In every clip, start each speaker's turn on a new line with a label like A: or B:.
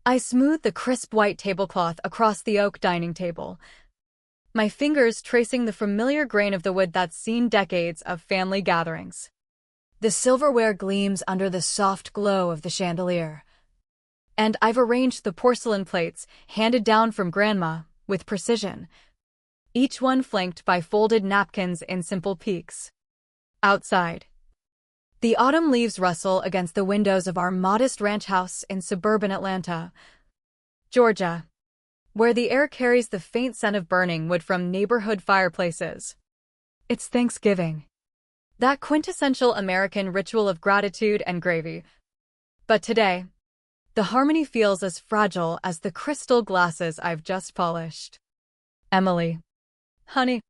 A: I smooth the crisp white tablecloth across the oak dining table, my fingers tracing the familiar grain of the wood that's seen decades of family gatherings. The silverware gleams under the soft glow of the chandelier, and I've arranged the porcelain plates handed down from Grandma with precision, each one flanked by folded napkins in simple peaks. Outside, the autumn leaves rustle against the windows of our modest ranch house in suburban Atlanta, Georgia, where the air carries the faint scent of burning wood from neighborhood fireplaces. It's Thanksgiving, that quintessential American ritual of gratitude and gravy. But today, the harmony feels as fragile as the crystal glasses I've just polished. Emily. Honey,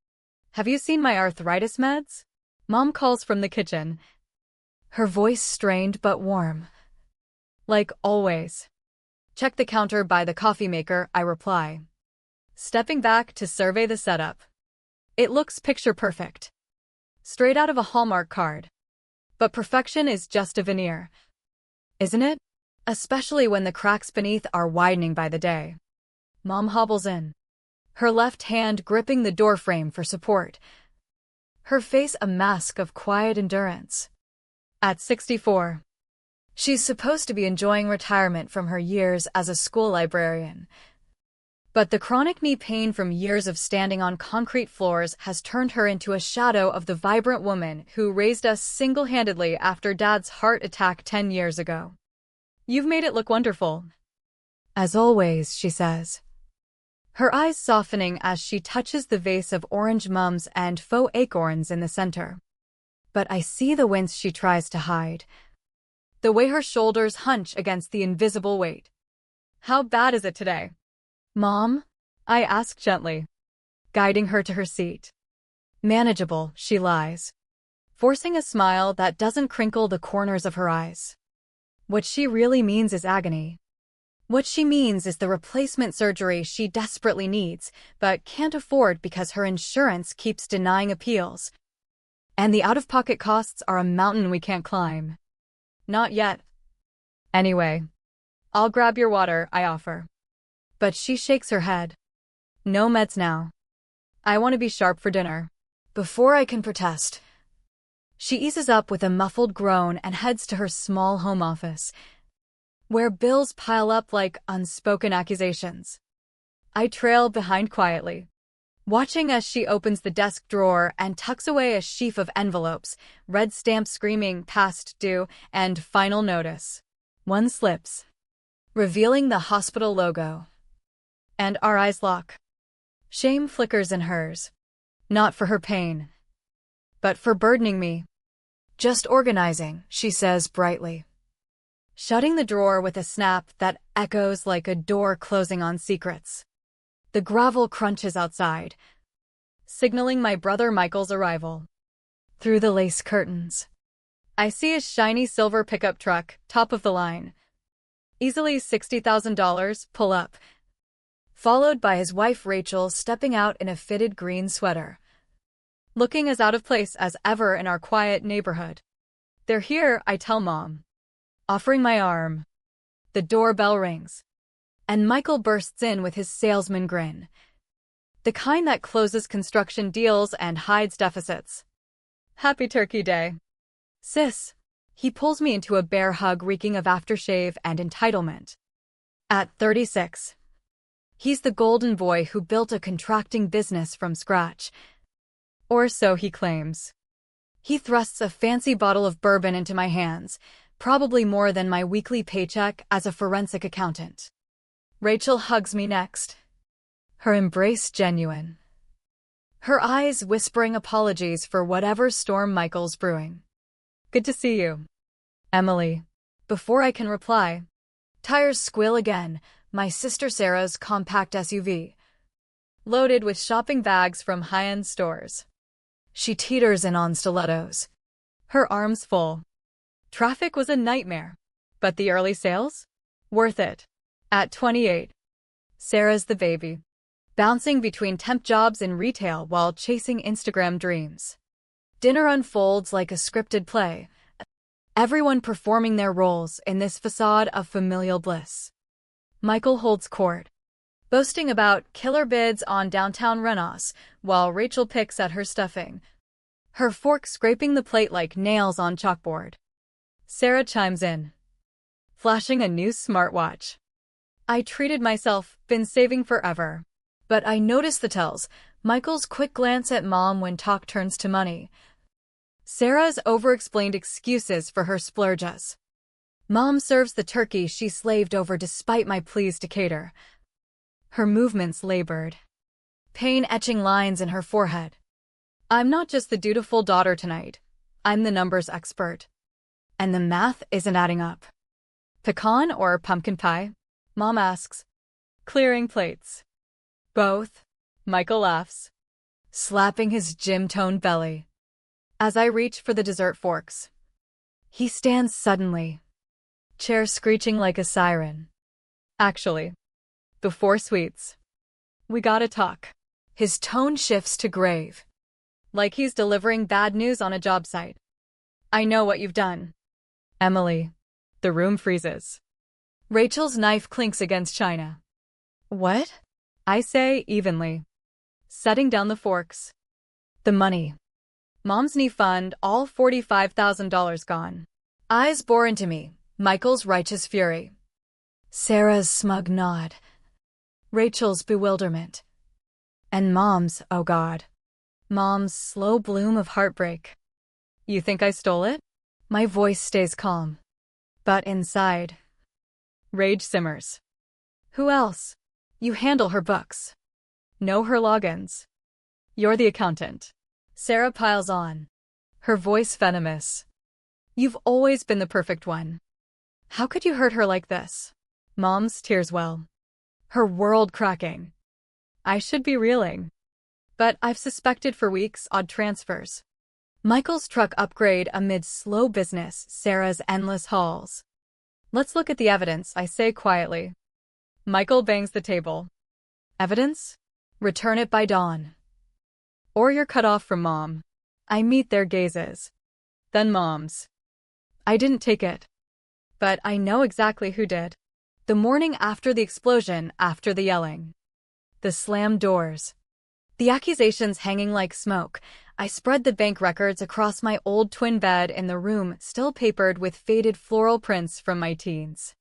A: have you seen my arthritis meds? Mom calls from the kitchen, her voice strained but warm. Like always. Check the counter by the coffee maker, I reply, stepping back to survey the setup. It looks picture perfect, straight out of a Hallmark card. But perfection is just a veneer, isn't it? Especially when the cracks beneath are widening by the day. Mom hobbles in, her left hand gripping the doorframe for support, her face a mask of quiet endurance. At 64, she's supposed to be enjoying retirement from her years as a school librarian. But the chronic knee pain from years of standing on concrete floors has turned her into a shadow of the vibrant woman who raised us single-handedly after Dad's heart attack 10 years ago. You've made it look wonderful. As always, she says, her eyes softening as she touches the vase of orange mums and faux acorns in the center. But I see the wince she tries to hide, the way her shoulders hunch against the invisible weight. How bad is it today? Mom? I ask gently, guiding her to her seat. Manageable, she lies, forcing a smile that doesn't crinkle the corners of her eyes. What she really means is agony. What she means is the replacement surgery she desperately needs, but can't afford because her insurance keeps denying appeals. And the out-of-pocket costs are a mountain we can't climb. Not yet. Anyway, I'll grab your water, I offer. But she shakes her head. No meds now. I want to be sharp for dinner. Before I can protest, she eases up with a muffled groan and heads to her small home office, where bills pile up like unspoken accusations. I trail behind quietly, watching as she opens the desk drawer and tucks away a sheaf of envelopes, red stamps screaming past due and final notice. One slips, revealing the hospital logo. And our eyes lock. Shame flickers in hers. Not for her pain, but for burdening me. Just organizing, she says brightly, shutting the drawer with a snap that echoes like a door closing on secrets. The gravel crunches outside, signaling my brother Michael's arrival. Through the lace curtains, I see a shiny silver pickup truck, top of the line. Easily $60,000, pull up. Followed by his wife Rachel stepping out in a fitted green sweater, looking as out of place as ever in our quiet neighborhood. They're here, I tell Mom, offering my arm. The doorbell rings, and Michael bursts in with his salesman grin, the kind that closes construction deals and hides deficits. Happy Turkey Day, sis. He pulls me into a bear hug reeking of aftershave and entitlement. At 36, he's the golden boy who built a contracting business from scratch. Or so he claims. He thrusts a fancy bottle of bourbon into my hands, probably more than my weekly paycheck as a forensic accountant. Rachel hugs me next, her embrace genuine, her eyes whispering apologies for whatever storm Michael's brewing. Good to see you, Emily. Before I can reply, tires squeal again, my sister Sarah's compact SUV, loaded with shopping bags from high-end stores. She teeters in on stilettos, her arms full. Traffic was a nightmare, but the early sales? Worth it. At 28, Sarah's the baby, bouncing between temp jobs in retail while chasing Instagram dreams. Dinner unfolds like a scripted play, everyone performing their roles in this facade of familial bliss. Michael holds court, boasting about killer bids on downtown Renos, while Rachel picks at her stuffing, her fork scraping the plate like nails on chalkboard. Sarah chimes in, flashing a new smartwatch. I treated myself, been saving forever. But I notice the tells, Michael's quick glance at Mom when talk turns to money. Sarah's over-explained excuses for her splurges. Mom serves the turkey she slaved over despite my pleas to cater. Her movements labored, pain etching lines in her forehead. I'm not just the dutiful daughter tonight. I'm the numbers expert. And the math isn't adding up. Pecan or pumpkin pie? Mom asks, clearing plates. Both. Michael laughs, slapping his gym-toned belly. As I reach for the dessert forks, he stands suddenly, chair screeching like a siren. Actually, before sweets, we gotta talk. His tone shifts to grave, like he's delivering bad news on a job site. I know what you've done. Emily. The room freezes. Rachel's knife clinks against china. What? I say evenly, setting down the forks. The money. Mom's knee fund, all $45,000 gone. Eyes bore into me, Michael's righteous fury. Sarah's smug nod. Rachel's bewilderment. And Mom's, oh God. Mom's slow bloom of heartbreak. You think I stole it? My voice stays calm. But inside, rage simmers. Who else? You handle her books. Know her logins. You're the accountant. Sarah piles on, her voice venomous. You've always been the perfect one. How could you hurt her like this? Mom's tears well, her world cracking. I should be reeling. But I've suspected for weeks odd transfers. Michael's truck upgrade amid slow business, Sarah's endless hauls. Let's look at the evidence, I say quietly. Michael bangs the table. Evidence? Return it by dawn. Or you're cut off from Mom. I meet their gazes. Then Mom's. I didn't take it. But I know exactly who did. The morning after the explosion, after the yelling. The slammed doors. The accusations hanging like smoke. I spread the bank records across my old twin bed in the room, still papered with faded floral prints from my teens.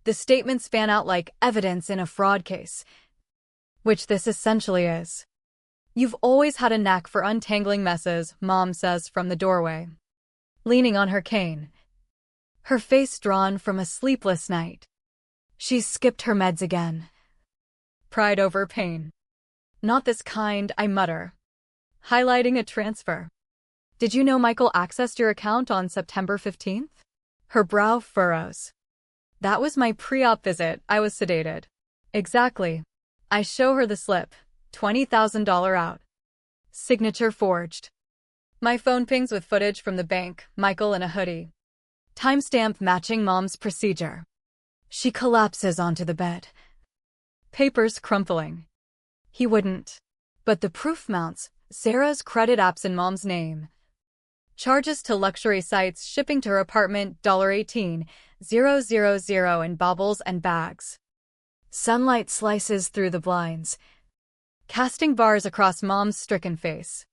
A: The statements fan out like evidence in a fraud case, which this essentially is. You've always had a knack for untangling messes, Mom says from the doorway, leaning on her cane, her face drawn from a sleepless night. She's skipped her meds again. Pride over pain. Not this kind, I mutter, highlighting a transfer. Did you know Michael accessed your account on September 15th? Her brow furrows. That was my pre-op visit, I was sedated. Exactly. I show her the slip, $20,000 out. Signature forged. My phone pings with footage from the bank, Michael in a hoodie. Timestamp matching Mom's procedure. She collapses onto the bed. Papers crumpling. He wouldn't. But the proof mounts, Sarah's credit apps in Mom's name. Charges to luxury sites, shipping to her apartment, $18,000 in baubles and bags. Sunlight slices through the blinds, casting bars across Mom's stricken face.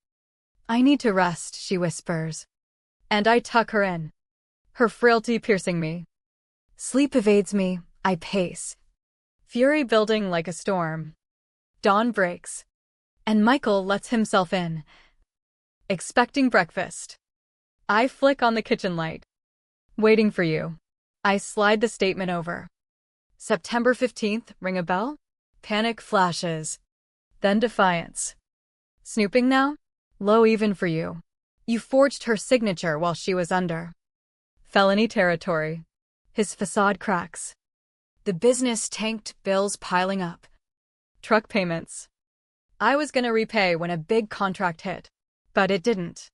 A: I need to rest, she whispers. And I tuck her in, her frailty piercing me. Sleep evades me, I pace. Fury building like a storm. Dawn breaks, and Michael lets himself in. Expecting breakfast. I flick on the kitchen light. Waiting for you. I slide the statement over. September 15th, ring a bell? Panic flashes. Then defiance. Snooping now? Low even for you. You forged her signature while she was under. Felony territory. His facade cracks. The business tanked, bills piling up. Truck payments. I was gonna repay when a big contract hit. But it didn't.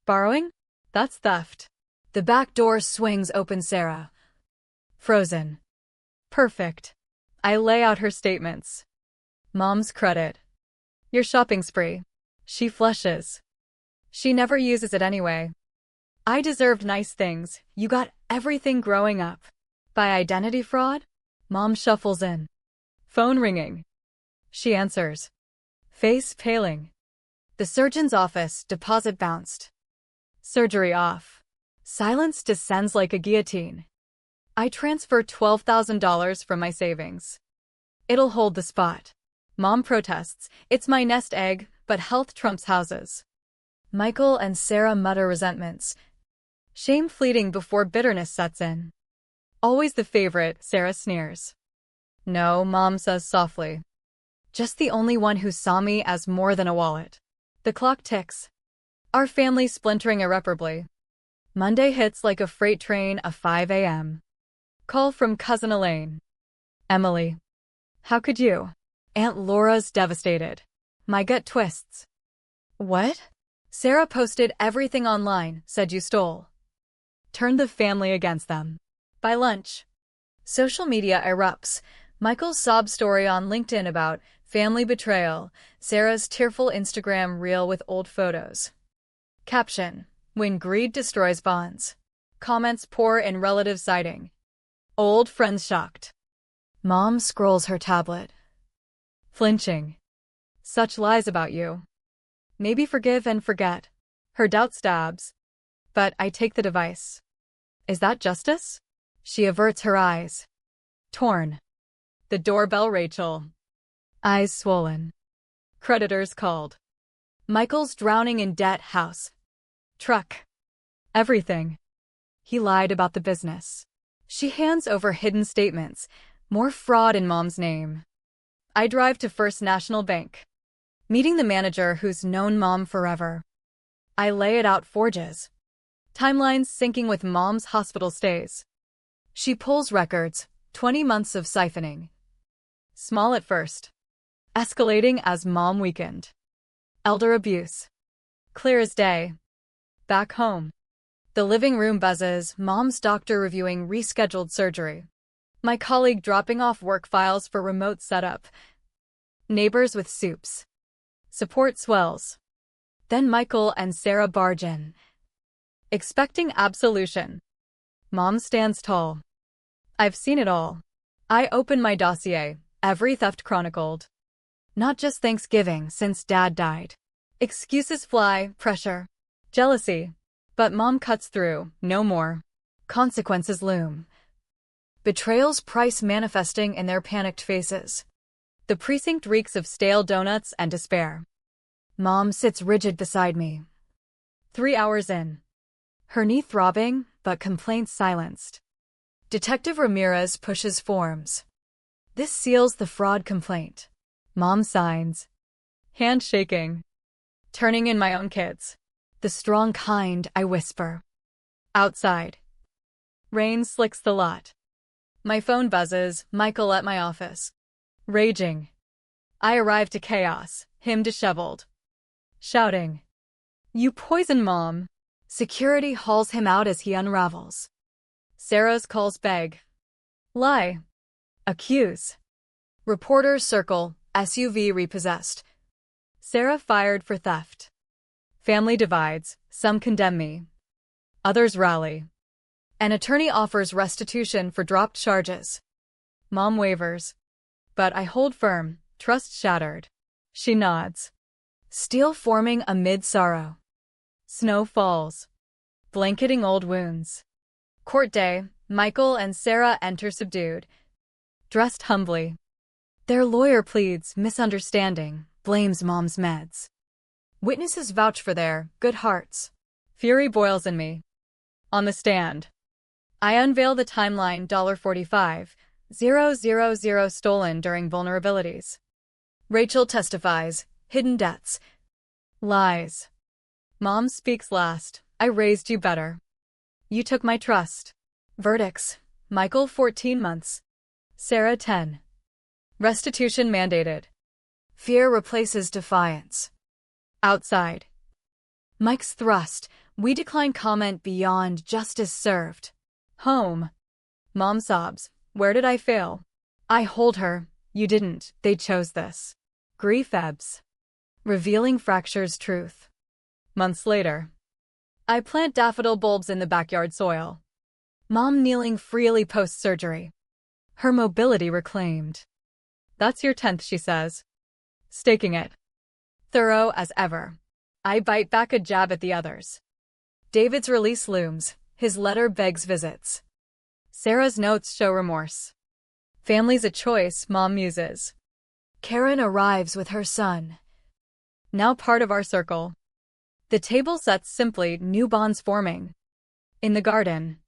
A: Borrowing? That's theft. The back door swings open, Sarah. Frozen. Perfect. I lay out her statements. Mom's credit. Your shopping spree. She flushes. She never uses it anyway. I deserved nice things. You got everything growing up. By identity fraud? Mom shuffles in. Phone ringing. She answers. Face paling. The surgeon's office, deposit bounced. Surgery off. Silence descends like a guillotine. I transfer $12,000 from my savings. It'll hold the spot. Mom protests. It's my nest egg, but health trumps houses. Michael and Sarah mutter resentments. Shame fleeting before bitterness sets in. Always the favorite, Sarah sneers. No, Mom says softly. Just the only one who saw me as more than a wallet. The clock ticks. Our family splintering irreparably. Monday hits like a freight train of 5 a.m. Call from cousin Elaine. Emily. How could you? Aunt Laura's devastated. My gut twists. What? Sarah posted everything online, said you stole. Turned the family against them. By lunch. Social media erupts. Michael's sob story on LinkedIn about family betrayal, Sarah's tearful Instagram reel with old photos. Caption: when greed destroys bonds. Comments pour in relative siding. Old friends shocked. Mom scrolls her tablet. Flinching. Such lies about you. Maybe forgive and forget. Her doubt stabs. But I take the device. Is that justice? She averts her eyes. Torn. The doorbell, Rachel. Eyes swollen. Creditors called. Michael's drowning in debt, house. Truck. Everything. He lied about the business. She hands over hidden statements. More fraud in Mom's name. I drive to First National Bank. Meeting the manager who's known Mom forever. I lay it out, forges. Timelines syncing with Mom's hospital stays. She pulls records, 20 months of siphoning. Small at first. Escalating as Mom weakened. Elder abuse. Clear as day. Back home. The living room buzzes, Mom's doctor reviewing rescheduled surgery. My colleague dropping off work files for remote setup. Neighbors with soups. Support swells. Then Michael and Sarah barge in. Expecting absolution. Mom stands tall. I've seen it all. I open my dossier, every theft chronicled. Not just Thanksgiving since Dad died. Excuses fly, pressure. Jealousy. But Mom cuts through, no more. Consequences loom. Betrayals price manifesting in their panicked faces. The precinct reeks of stale donuts and despair. Mom sits rigid beside me. 3 hours in. Her knee throbbing, but complaints silenced. Detective Ramirez pushes forms. This seals the fraud complaint. Mom signs. Hand shaking. Turning in my own kids. The strong kind, I whisper. Outside. Rain slicks the lot. My phone buzzes, Michael at my office. Raging. I arrive to chaos, him disheveled. Shouting. You poison Mom. Security hauls him out as he unravels. Sarah's calls beg. Lie. Accuse. Reporters circle, SUV repossessed. Sarah fired for theft. Family divides, some condemn me. Others rally. An attorney offers restitution for dropped charges. Mom wavers. But I hold firm, trust shattered. She nods. Steel forming amid sorrow. Snow falls. Blanketing old wounds. Court day, Michael and Sarah enter subdued. Dressed humbly. Their lawyer pleads misunderstanding, blames Mom's meds. Witnesses vouch for their good hearts. Fury boils in me. On the stand. I unveil the timeline $45,000 stolen during vulnerabilities. Rachel testifies, hidden debts. Lies. Mom speaks last, I raised you better. You took my trust. Verdicts, Michael 14 months. Sarah 10. Restitution mandated. Fear replaces defiance. Outside. Mike's thrust, we decline comment beyond justice served. Home. Mom sobs, where did I fail? I hold her, you didn't, they chose this. Grief ebbs. Revealing fractures truth. Months later. I plant daffodil bulbs in the backyard soil. Mom kneeling freely post-surgery. Her mobility reclaimed. That's your 10th, she says, staking it. Thorough as ever. I bite back a jab at the others. David's release looms. His letter begs visits. Sarah's notes show remorse. Family's a choice, Mom muses. Karen arrives with her son, now part of our circle. The table sets simply, new bonds forming. In the garden.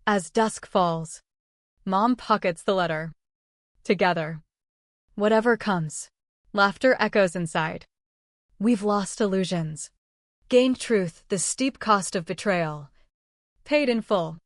A: As dusk falls, Mom pockets the letter. Together. Whatever comes. Laughter echoes inside. We've lost illusions. Gained truth, the steep cost of betrayal. Paid in full.